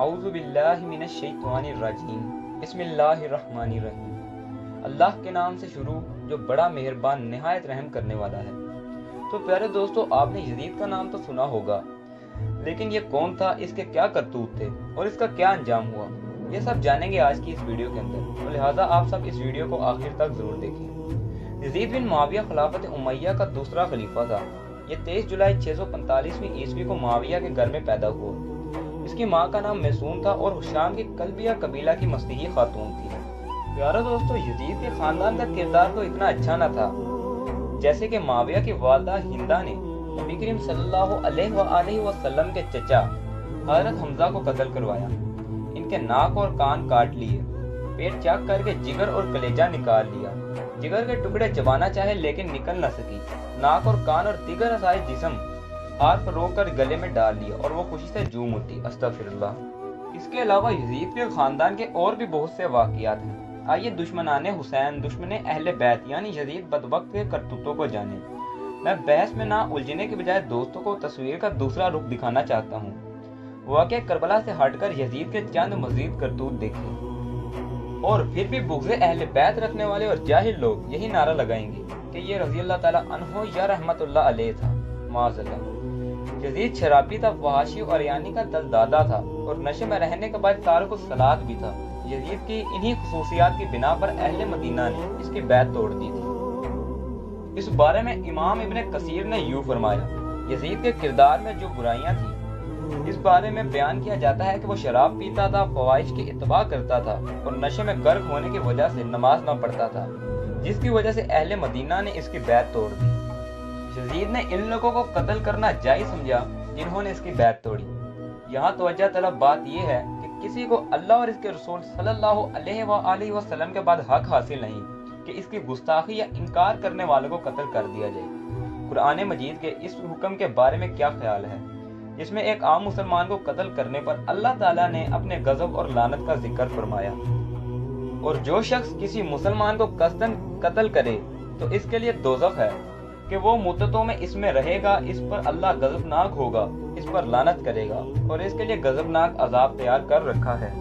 अऊज़ु बिल्लाहि मिनश शैतानिर रजीम बिस्मिल्लाहिर्रहमानिर्रहीम। अल्लाह के नाम से शुरू जो बड़ा मेहरबान निहायत रहम करने वाला है। तो प्यारे दोस्तों, आपने यजीद का नाम तो सुना होगा, लेकिन ये कौन था, इसके क्या करतूत थे और इसका क्या अंजाम हुआ, ये सब जानेंगे आज की इस वीडियो के अंदर। तो लिहाजा आप सब इस वीडियो को आखिर तक जरूर देखें। यजीद बिन मुआविया खिलाफत उमैया का दूसरा खलीफा था। ये 23 जुलाई 645 ईस्वी को मुआविया के घर में पैदा हुआ। इसकी माँ का नाम मैसून था और हुशाम की कल्बिया कबीला की मसीही खातून थी। प्यारे दोस्तों, यजीद के खानदान का किरदार तो इतना अच्छा न था जैसे कि मुआविया की वालदा हिंदा ने नबी करीम सल्लल्लाहु अलैहि वसल्लम के चचा हजरत हमजा को कत्ल करवाया। इनके नाक और कान काट लिए, पेट चाक करके जिगर और कलेजा निकाल लिया। जिगर के टुकड़े चबाना चाहे लेकिन निकल न सकी। नाक और कान और दिगर असाए जिस्म हाथ पर रोक कर गले में डाल लिया और वो खुशी से झूम उठी। अस्तगफिरुल्लाह। इसके अलावा यजीद के खानदान के और भी बहुत से वाक़ियात हैं। आइए दुश्मनाने हुसैन, दुश्मने अहले बैत यानी यजीद बदबख्त के करतूतों को जाने। मैं बहस में ना उलझने के बजाय दोस्तों को तस्वीर का दूसरा रुख दिखाना चाहता हूँ। वाक़या करबला से हटकर यजीद के चंद मजीद करतूत देखें और फिर भी बुग़्ज़े अहले बैत रखने वाले और जाहिल लोग यही नारा लगाएंगे कि ये रज़ी अल्लाह ताला अन्हु या रहमतुल्लाह अलैह था। माज़अल्लाह। यजीद शराबी था, फहाशी और अरियानी का दलदादा था और नशे में रहने के बाद तारिकुस सलात भी था। यजीद की इन्हीं खुसूसियात की बिना पर अहले मदीना ने इसकी बैत तोड़ दी थी। इस बारे में इमाम इब्ने कसीर ने यूं फरमाया, यजीद के किरदार में जो बुराइयां थी इस बारे में बयान किया जाता है कि वो शराब पीता था, फवाहिश की इत्तबा करता था और नशे में गर्क होने की वजह से नमाज न पढ़ता था, जिसकी वजह से अहले मदीना ने इसकी बैत तोड़ दी। यजीद ने इन लोगों को कत्ल करना जायज समझा जिन्होंने इसकी बैत तोड़ी। यहाँ तवज्जो तलब बात यह है कि किसी को अल्लाह और इसके रसूल सल्लल्लाहु अलैहि वसल्लम के बाद हक हासिल नहीं कि इसकी गुस्ताखी या इनकार करने वालों को कत्ल कर दिया जाए। कुरान मजीद के इस हुक्म के बारे में क्या ख्याल है, जिसमें एक आम मुसलमान को कत्ल करने पर अल्लाह ताला ने अपने गजब और लानत का जिक्र फरमाया, और जो शख्स किसी मुसलमान को कस्दन कत्ल करे तो इसके लिए दोज़ख है कि वो मुद्दतों में इसमें रहेगा, इस पर अल्लाह गजबनाक होगा, इस पर लानत करेगा और इसके लिए गजबनाक अजाब तैयार कर रखा है।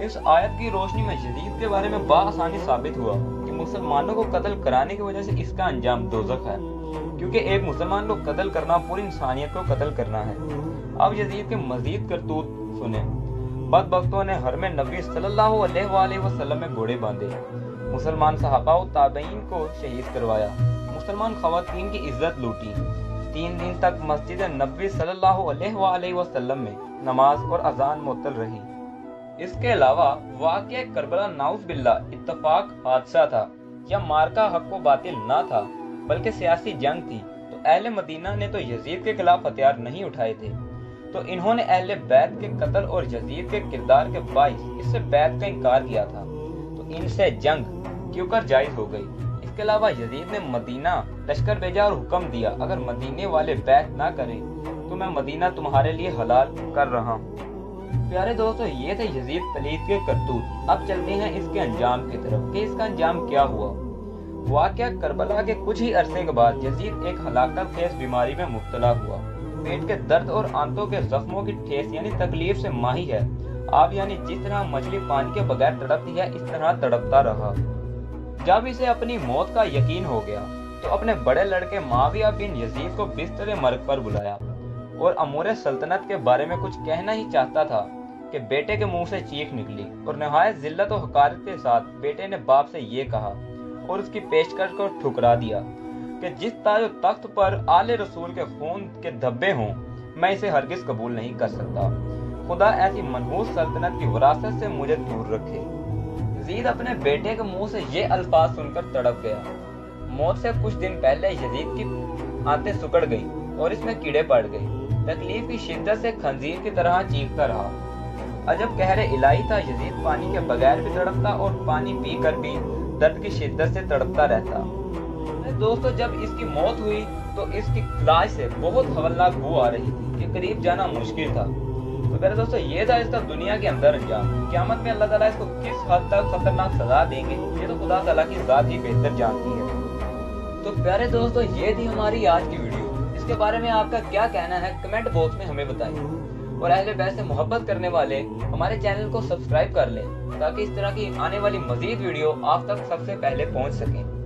इस आयत की रोशनी में यजीद के बारे में बाआसानी साबित हुआ कि मुसलमानों को कत्ल कराने की वजह से इसका अंजाम दोज़ख है, क्योंकि एक मुसलमान को कत्ल करना पूरी इंसानियत को कत्ल करना है। अब यजीद के मजीद करतूत सुने। बदबख्तों ने हरम नबी सल्लल्लाहु अलैहि वसल्लम में घोड़े बांधे, मुसलमान सहाबा और ताबईन को शहीद करवाया, मुसलमान खवातीन की इज्जत लूटी, 3 दिन तक मस्जिद नबी सल्लल्लाहु अलैहि वसल्लम में नमाज और अजान मुअत्तल रही। इसके अलावा वाक़या करबला नाउज़ बिल्लाह इत्तफाक हादसा था या मार्का हक व बातिल ना था बल्कि सियासी जंग थी, तो अहले मदीना ने तो यजीद के खिलाफ हथियार नहीं उठाए थे, तो इन्होंने अहले बैत के कत्ल और यजीद के किरदार के बाइस इससे बैत का इनकार किया था, तो इनसे जंग क्यों कर जायज हो गई। इसके अलावा यजीद ने मदीना लश्कर भेजा और हुक्म दिया, अगर मदीने वाले बैत ना करें तो मैं मदीना तुम्हारे लिए हलाल कर रहा हूँ। प्यारे दोस्तों, ये थे यजीद पलीद के करतूत। अब चलते हैं इसके अंजाम की तरफ कि इसका अंजाम क्या हुआ। वाक़या करबला के कुछ ही अरसे के बाद यजीद एक हलाकत खेज बीमारी में मुब्तला हुआ। पेट के दर्द और आंतों के जख्मों की ठेस यानी तकलीफ से माही है। आप यानी जिस तरह मछली पानी के बगैर तड़पती है, इस तरह तड़पता रहा। जब इसे अपनी मौत का यकीन हो गया तो अपने बड़े लड़के मुआविया बिन यजीद को बिस्तर मर्ग पर बुलाया और अमूर सल्तनत के बारे में कुछ कहना ही चाहता था कि बेटे के मुंह से चीख निकली और नहायत जिल्लत और हकारत के साथ बेटे ने बाप से ये कहा और उसकी पेशकश को ठुकरा दिया कि जिस ताज तख्त पर आले रसूल के खून के धब्बे हों, मैं इसे हरगिज कबूल नहीं कर सकता। खुदा ऐसी मनहूस सल्तनत की विरासत से मुझे दूर रखे। यजीद अपने बेटे के मुंह से ये अल्फाज सुनकर तड़प गया। मौत से कुछ दिन पहले यजीद की आंतें सुकड़ गईं और इसमें कीड़े पड़ गए। तकलीफ की शिद्दत से खंजीर की तरह चीखता रहा। अजब कहरे इलाही था, यजीद पानी के बगैर भी तड़पता और पानी पीकर भी दर्द की शिद्दत से तड़पता रहता। दोस्तों, जब इसकी मौत हुई तो इसकी लाश से बहुत हवलनाक बू आ रही थी कि करीब जाना मुश्किल था। तो मेरे दोस्तों, ये था इसका दुनिया के अंदर अंजाम। क़यामत में अल्लाह ताला इसको किस हद तक खतरनाक सजा देंगे, ये तो खुदा ताला की ज़ात ही बेहतर जानती है। तो प्यारे दोस्तों, ये थी हमारी आज की वीडियो। इसके बारे में आपका क्या कहना है कमेंट बॉक्स में हमें बताएं। اور اہل بیت سے محبت کرنے والے ہمارے چینل کو سبسکرائب کر لیں تاکہ اس طرح کی آنے والی مزید ویڈیو آپ تک سب سے پہلے پہنچ سکیں۔